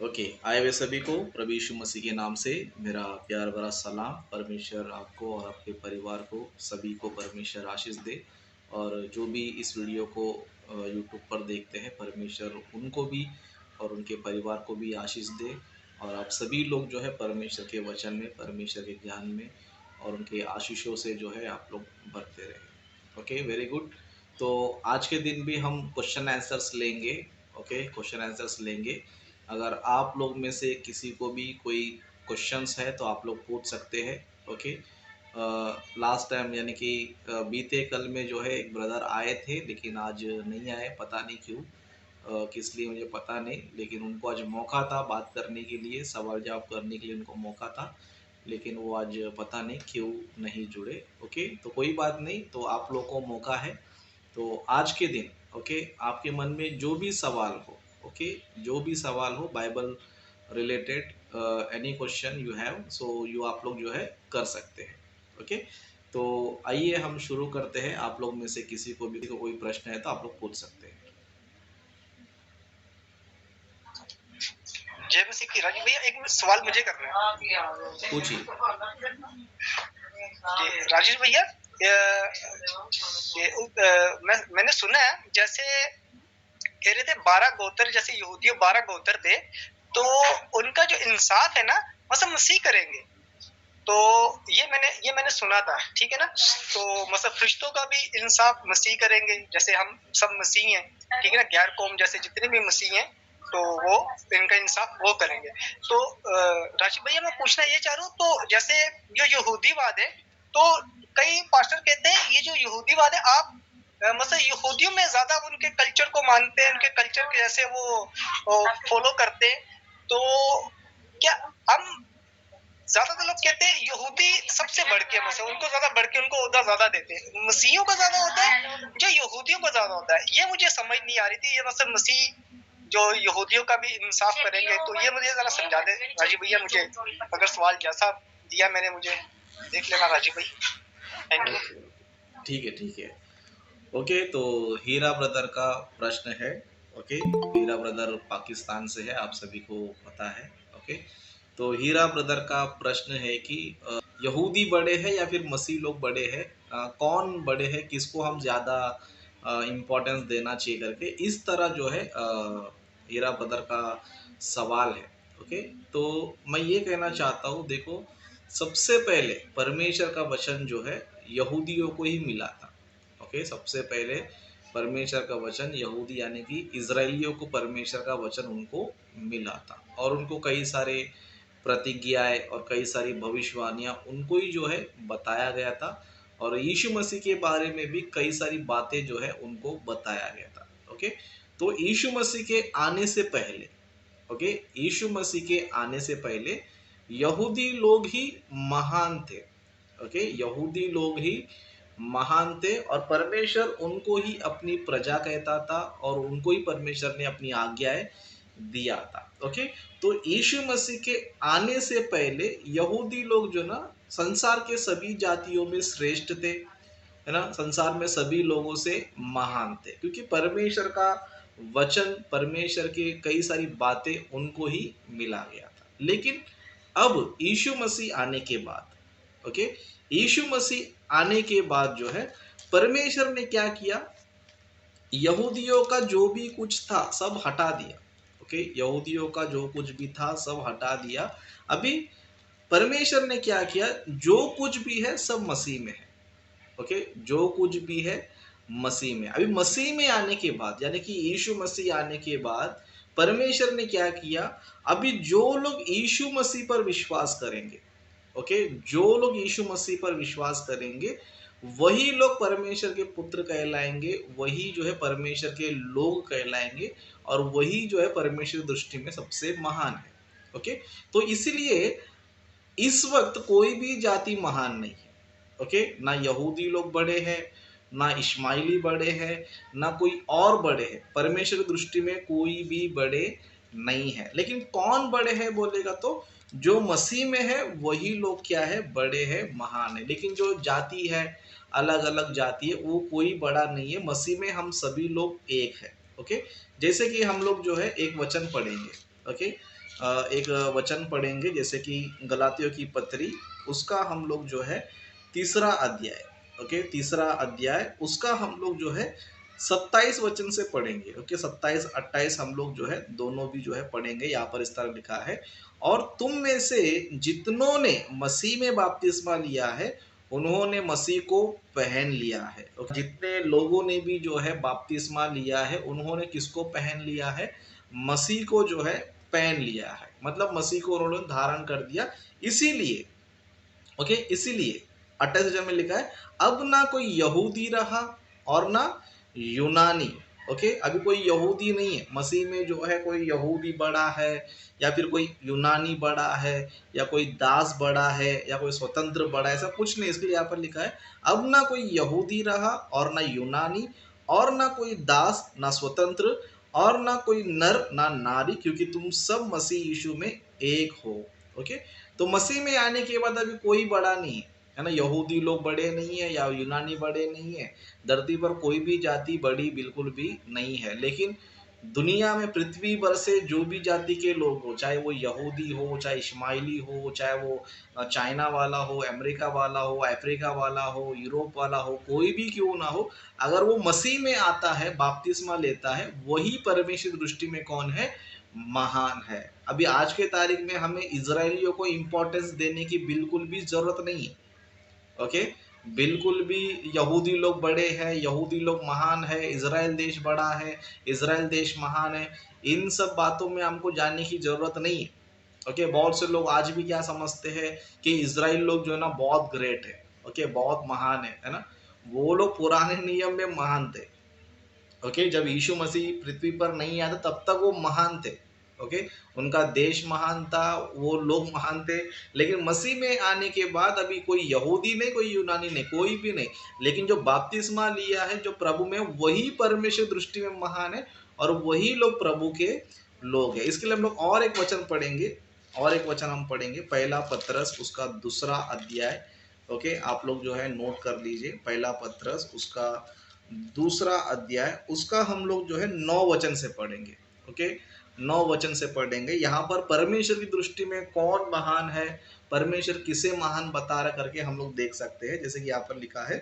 Okay, आए हुए सभी को प्रभु यीशु मसीह के नाम से मेरा प्यार भरा सलाम। परमेश्वर आपको और आपके परिवार को सभी को परमेश्वर आशीष दे। और जो भी इस वीडियो को यूट्यूब पर देखते हैं, परमेश्वर उनको भी और उनके परिवार को भी आशीष दे। और आप सभी लोग जो है परमेश्वर के वचन में, परमेश्वर के ज्ञान में और उनके आशीषों से जो है आप लोग बढ़ते रहें। Okay, very good. तो आज के दिन भी हम क्वेश्चन आंसर्स लेंगे। ओके, क्वेश्चन आंसर्स लेंगे। अगर आप लोग में से किसी को भी कोई क्वेश्चंस है तो आप लोग पूछ सकते हैं। ओके, लास्ट टाइम यानी कि बीते कल में जो है एक ब्रदर आए थे लेकिन आज नहीं आए, पता नहीं क्यों, किस लिए मुझे पता नहीं। लेकिन उनको आज मौका था बात करने के लिए, सवाल जवाब करने के लिए उनको मौका था, लेकिन वो आज पता नहीं क्यों नहीं जुड़े। ओके, तो कोई बात नहीं, तो आप लोगों को मौका है। तो आज के दिन ओके, आपके मन में जो भी सवाल हो, ओके, जो भी सवाल हो Bible related, any question you have, so you आप लोग जो है कर सकते हैं। ओके, तो आइए हम शुरू करते हैं। आप लोग में से किसी को भी कोई प्रश्न है तो आप लोग पूछ सकते हैं। जय मसीह की। राजीव भैया एक सवाल मुझे करना है। पूछिए। राजेश भैया, मैंने सुना है जैसे कह रहे थे 12 गोत्र, जैसे यहूदियों 12 गोत्र थे, तो उनका जो इंसाफ है ना मतलब मसीह करेंगे। तो ये मैंने सुना था, ठीक है ना। तो मतलब फरिश्तों का भी इंसाफ मसीह करेंगे, जैसे हम सब मसीह हैं, ठीक है ना। गैर कौम जैसे जितने भी मसीह हैं तो वो इनका इंसाफ वो करेंगे। तो राशिद भैया मैं पूछना ये चाह रहा हूँ, तो जैसे जो यहूदीवाद है, तो कई पास्टर कहते हैं ये जो यहूदीवाद है, आप मतलब यहूदियों में ज्यादा उनके कल्चर को मानते हैं, उनके कल्चर के जैसे वो फॉलो करते हैं। तो क्या हम ज्यादातर लोग कहते हैं यहूदी सबसे बढ़ के, मतलब उनको ज्यादा बढ़ के उनको ओहदा ज्यादा देते हैं, मसीहियों का ज्यादा होता है जो यहूदियों का ज्यादा होता है। ये मुझे समझ नहीं आ रही थी, ये मतलब मसीह जो यहूदियों का भी इंसाफ करेंगे, तो ये मुझे जरा समझा दे राजीव भैया। मुझे अगर सवाल जैसा दिया मैंने, मुझे देख लेना राजीव भाई। Thank you. ठीक है, ठीक है। ओके, तो हीरा ब्रदर का प्रश्न है। ओके, हीरा ब्रदर पाकिस्तान से है, आप सभी को पता है। ओके, तो हीरा ब्रदर का प्रश्न है कि यहूदी बड़े हैं या फिर मसीह लोग बड़े हैं, कौन बड़े हैं, किसको हम ज़्यादा इम्पोर्टेंस देना चाहिए करके, इस तरह जो है हीरा ब्रदर का सवाल है। ओके, तो मैं ये कहना चाहता हूँ, देखो, सबसे पहले परमेश्वर का वचन जो है यहूदियों को ही मिला था। ओके, सबसे पहले परमेश्वर का वचन यहूदी यानी कि इजराइलियों को परमेश्वर का वचन उनको मिला था, और उनको कई सारे प्रतिज्ञाएं और कई सारी भविष्यवाणियां उनको ही जो है बताया गया था। और यीशु मसीह के बारे में भी कई सारी बातें जो है उनको बताया गया था। ओके, तो यीशु मसीह के आने से पहले, ओके, यीशु मसीह के आने से पहले यहूदी लोग ही महान थे। ओके, यहूदी लोग ही महान थे और परमेश्वर उनको ही अपनी प्रजा कहता था और उनको ही परमेश्वर ने अपनी आज्ञाएं दिया था। ओके, तो यीशु मसीह के आने से पहले यहूदी लोग जो ना संसार के सभी जातियों में श्रेष्ठ थे, है ना, संसार में सभी लोगों से महान थे, क्योंकि परमेश्वर का वचन, परमेश्वर के कई सारी बातें उनको ही मिला गया था। लेकिन अब यीशु मसीह आने के बाद, ओके, यीशु मसीह आने के बाद जो है परमेश्वर ने क्या किया, यहूदियों का जो भी कुछ था सब हटा दिया। ओके, यहूदियों का जो कुछ भी था सब हटा दिया। अभी परमेश्वर ने क्या किया, जो कुछ भी है सब मसीह में है। ओके, जो कुछ भी है मसीह में। अभी मसीह में आने के बाद यानी कि यीशु मसीह आने के बाद परमेश्वर ने क्या किया, अभी जो लोग यीशु मसीह पर विश्वास करेंगे, ओके, जो लोग यीशु मसीह पर विश्वास करेंगे वही लोग परमेश्वर के पुत्र कहलाएंगे, वही जो है परमेश्वर के लोग कहलाएंगे, और वही जो है परमेश्वर की दृष्टि में सबसे महान है। ओके, तो इसलिए इस वक्त कोई भी जाति महान नहीं है। ओके, ना यहूदी लोग बड़े हैं, ना इस्माइली बड़े हैं, ना कोई और बड़े हैं, परमेश्वर की दृष्टि में कोई भी बड़े नहीं है। लेकिन कौन बड़े हैं बोलेगा तो जो मसीह में है वही लोग क्या है, बड़े हैं, महान है। लेकिन जो जाति है, अलग अलग जाति है, वो कोई बड़ा नहीं है। मसीह में हम सभी लोग एक है। ओके, जैसे कि हम लोग जो है एक वचन पढ़ेंगे। ओके। एक वचन पढ़ेंगे जैसे कि गलातियों की पत्री, उसका हम लोग जो है तीसरा अध्याय, ओके, तीसरा अध्याय उसका हम लोग जो है 27 वचन से पढ़ेंगे। ओके, 27-28 हम लोग जो है दोनों भी जो है पढ़ेंगे। यहाँ पर इस तरह लिखा है, और तुम में से जितनों ने मसीह में बपतिस्मा लिया है उन्होंने मसीह को पहन लिया है। ओके, जितने लोगों ने भी जो है बपतिस्मा लिया है उन्होंने किसको पहन लिया है? मसीह को जो है पहन लिया है, मतलब मसीह को उन्होंने धारण कर दिया। इसीलिए, ओके, इसीलिए 28 में लिखा है, अब ना कोई यहूदी रहा और ना यूनानी। ओके, अभी कोई यहूदी नहीं है मसीह में जो है, कोई यहूदी बड़ा है या फिर कोई यूनानी बड़ा है या कोई दास बड़ा है या कोई स्वतंत्र बड़ा है, ऐसा कुछ नहीं। इसके लिए यहाँ पर लिखा है, अब ना कोई यहूदी रहा और ना यूनानी और ना कोई दास ना स्वतंत्र और ना कोई नर ना नारी, क्योंकि तुम सब मसीह यीशु में एक हो। ओके, तो मसीह में आने के बाद अभी कोई बड़ा नहीं है ना, यहूदी लोग बड़े नहीं है या यूनानी बड़े नहीं है। धरती पर कोई भी जाति बड़ी बिल्कुल भी नहीं है, लेकिन दुनिया में पृथ्वी पर से जो भी जाति के लोग हो, चाहे वो यहूदी हो, चाहे इस्माइली हो, चाहे वो चाइना वाला हो, अमेरिका वाला हो, अफ्रीका वाला हो, यूरोप वाला हो, कोई भी क्यों ना हो, अगर वो मसीह में आता है, बपतिस्मा लेता है, वही परमेश्वर दृष्टि में कौन है? महान है। अभी आज के तारीख में हमें इजरायलियों को इंपॉर्टेंस देने की बिल्कुल भी जरूरत नहीं है। ओके, बिल्कुल भी यहूदी लोग बड़े हैं, यहूदी लोग महान है, इजराइल देश बड़ा है, इजराइल देश महान है, इन सब बातों में हमको जानने की जरूरत नहीं है। ओके, बहुत से लोग आज भी क्या समझते हैं कि इजराइल लोग जो है ना बहुत ग्रेट है, ओके, बहुत महान है ना। वो लोग पुराने नियम में महान थे। ओके, जब यीशु मसीह पृथ्वी पर नहीं आया था तब तक वो महान थे। ओके, उनका देश महान था, वो लोग महान थे। लेकिन मसीह में आने के बाद अभी कोई यहूदी नहीं, कोई यूनानी नहीं, कोई भी नहीं, लेकिन जो बपतिस्मा लिया है जो प्रभु में, वही परमेश्वर दृष्टि में महान है और वही लोग प्रभु के लोग हैं। इसके लिए हम लोग और एक वचन पढ़ेंगे, और एक वचन हम पढ़ेंगे, पहला पतरस उसका दूसरा अध्याय। ओके, आप लोग जो है नोट कर लीजिए, पहला पतरस उसका दूसरा अध्याय, उसका हम लोग जो है 9 वचन से पढ़ेंगे। ओके, 9 वचन से पढ़ेंगे। यहाँ पर परमेश्वर की दृष्टि में कौन महान है, परमेश्वर किसे महान बता रहा करके हम लोग देख सकते हैं। जैसे कि यहाँ पर लिखा है,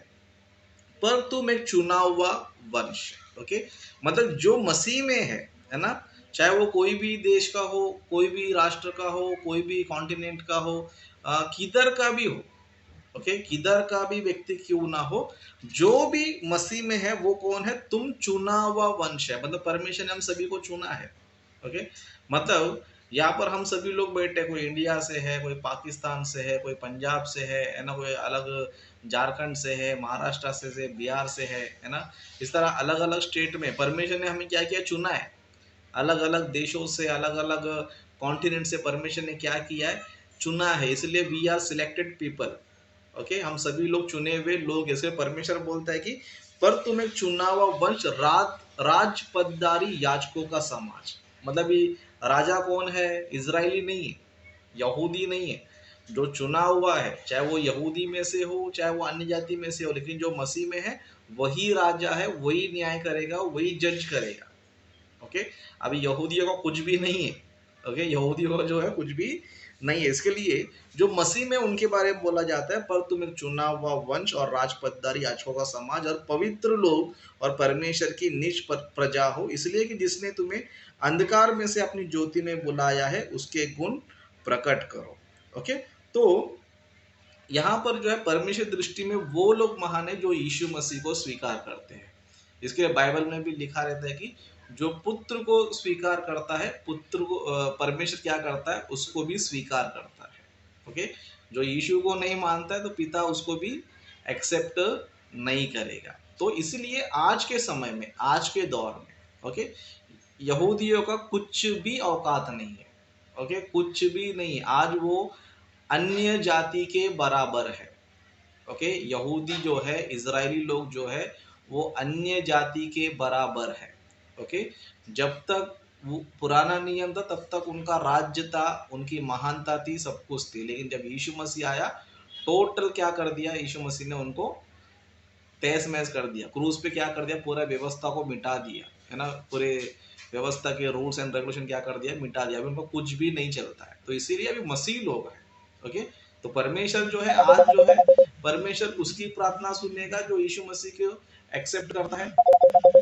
पर तुम एक चुना हुआ वंश। ओके, मतलब जो मसीह में है ना, चाहे वो कोई भी देश का हो, कोई भी राष्ट्र का हो, कोई भी कॉन्टिनेंट का हो, किधर का भी हो, ओके, किधर का भी व्यक्ति क्यों ना हो, जो भी मसीह में है वो कौन है? तुम चुना हुआ वंश है, मतलब परमेश्वर ने हम सभी को चुना है। ओके, मतलब यहाँ पर हम सभी लोग बैठे, कोई इंडिया से है, कोई पाकिस्तान से है, कोई पंजाब से है ना, कोई अलग झारखंड से है, महाराष्ट्र से बिहार से है ना। इस तरह अलग अलग स्टेट में परमेश्वर ने हमें क्या किया? चुना है। अलग अलग देशों से, अलग अलग कॉन्टिनेंट से परमेश्वर ने क्या किया है? चुना है। इसलिए we are selected people. Okay, हम सभी लोग चुने हुए लोग। ऐसे परमेश्वर बोलता है कि पर तुम एक चुना हुआ वंश, राजपददारी याजकों का समाज। मतलब ये राजा कौन है? इजरायली नहीं है, यहूदी नहीं है। जो चुना हुआ है, चाहे वो यहूदी में से हो, चाहे वो अन्य जाति में से हो, लेकिन जो मसीह में है वही राजा है, वही न्याय करेगा, वही जज करेगा। ओके, अभी यहूदियों का कुछ भी नहीं है। ओके, यहूदियों का जो है कुछ भी नहीं है। इसके लिए जो मसीह में उनके बारे में बोला जाता है, पर तुम एक चुना हुआ वंश और राजपददारी याजकों का समाज और पवित्र लोग और परमेश्वर की निज प्रजा हो, इसलिए कि जिसने तुम्हें अंधकार में से अपनी ज्योति में बुलाया है उसके गुण प्रकट करो। ओके, तो यहाँ पर जो है परमेश्वर दृष्टि में वो लोग महान है जो यीशु मसीह को स्वीकार करते हैं। इसके बाइबल में भी लिखा रहता है कि जो पुत्र को स्वीकार करता है, पुत्र को परमेश्वर क्या करता है? उसको भी स्वीकार करता है। ओके, जो यीशु को नहीं मानता है तो पिता उसको भी एक्सेप्ट नहीं करेगा। तो इसलिए आज के समय में, आज के दौर में, ओके, यहूदियों का कुछ भी औकात नहीं है। ओके, कुछ भी नहीं। आज वो अन्य जाति के बराबर है। ओके, यहूदी जो है, इजरायली लोग जो है, वो अन्य जाति के बराबर है। ओके, जब तक वो पुराना नियम था तब तक उनका राज्य था, उनकी महानता थी, सब कुछ थी। लेकिन जब यीशु मसीह आया, टोटल क्या कर दिया? यीशु मसीह ने उनको तहस महस कर दिया, क्रूज पे क्या कर दिया? पूरा व्यवस्था को मिटा दिया, है ना। पूरे व्यवस्था के रूल्स एंड रेगुलेशन क्या कर दिया, मिटा दिया, अभी उनको कुछ भी नहीं चलता है। तो इसीलिए अभी मसीह लोग हैं। ओके, तो परमेश्वर जो है आज जो है, परमेश्वर उसकी प्रार्थना सुनेगा जो यीशु मसीह को एक्सेप्ट करता है।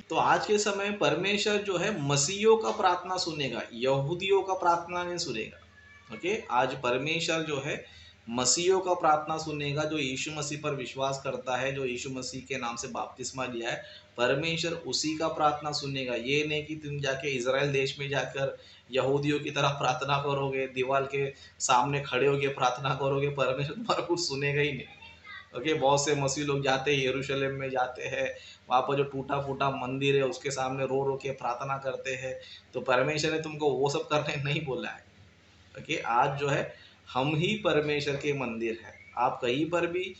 तो आज के समय परमेश्वर जो है मसीहियों का प्रार्थना सुनेगा, यहूदियों का प्रार्थना नहीं सुनेगा। ओके, आज परमेश्वर जो है मसीहियों का प्रार्थना सुनेगा, जो यीशु मसीह पर विश्वास करता है, जो यीशु मसीह के नाम से बपतिस्मा लिया है, परमेश्वर उसी का प्रार्थना सुनेगा। ये नहीं कि तुम जाके इज़राइल देश में जाकर यहूदियों की तरह प्रार्थना करोगे, दीवार के सामने खड़े होके प्रार्थना करोगे, परमेश्वर तुम्हारा कुछ सुनेगा ही नहीं। ओके, बहुत से मसीह लोग जाते हैं, यरूशलेम में जाते हैं, वहाँ पर जो टूटा फूटा मंदिर है उसके सामने रो रो के प्रार्थना करते हैं। तो परमेश्वर ने तुमको वो सब करने नहीं बोला है। ओके, आज जो है हम ही परमेश्वर के मंदिर है। आप कहीं पर भी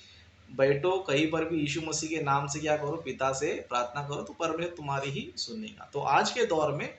बैठो, कहीं पर भी यीशु मसीह के नाम से क्या करो, पिता से प्रार्थना करो, तो परमेश्वर तुम्हारी ही सुनेगा। तो आज के दौर में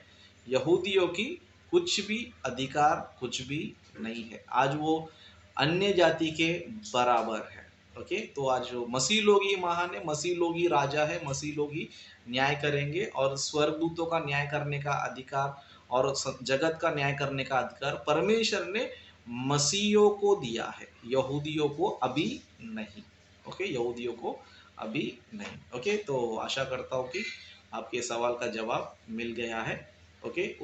यहूदियों की कुछ भी अधिकार, कुछ भी नहीं है। आज वो अन्य जाति के बराबर है। ओके, तो आज जो मसीह लोग ही महान है, मसीह लोग ही राजा है, मसीह लोग ही न्याय करेंगे, और स्वर्गदूतों का न्याय करने का अधिकार और जगत का न्याय करने का अधिकार परमेश्वर ने मसीहियों को दिया है, यहूदियों को अभी नहीं। ओके, यहूदियों को अभी नहीं। ओके, तो आशा करता हूँ कि आपके सवाल का जवाब मिल गया है। ओके।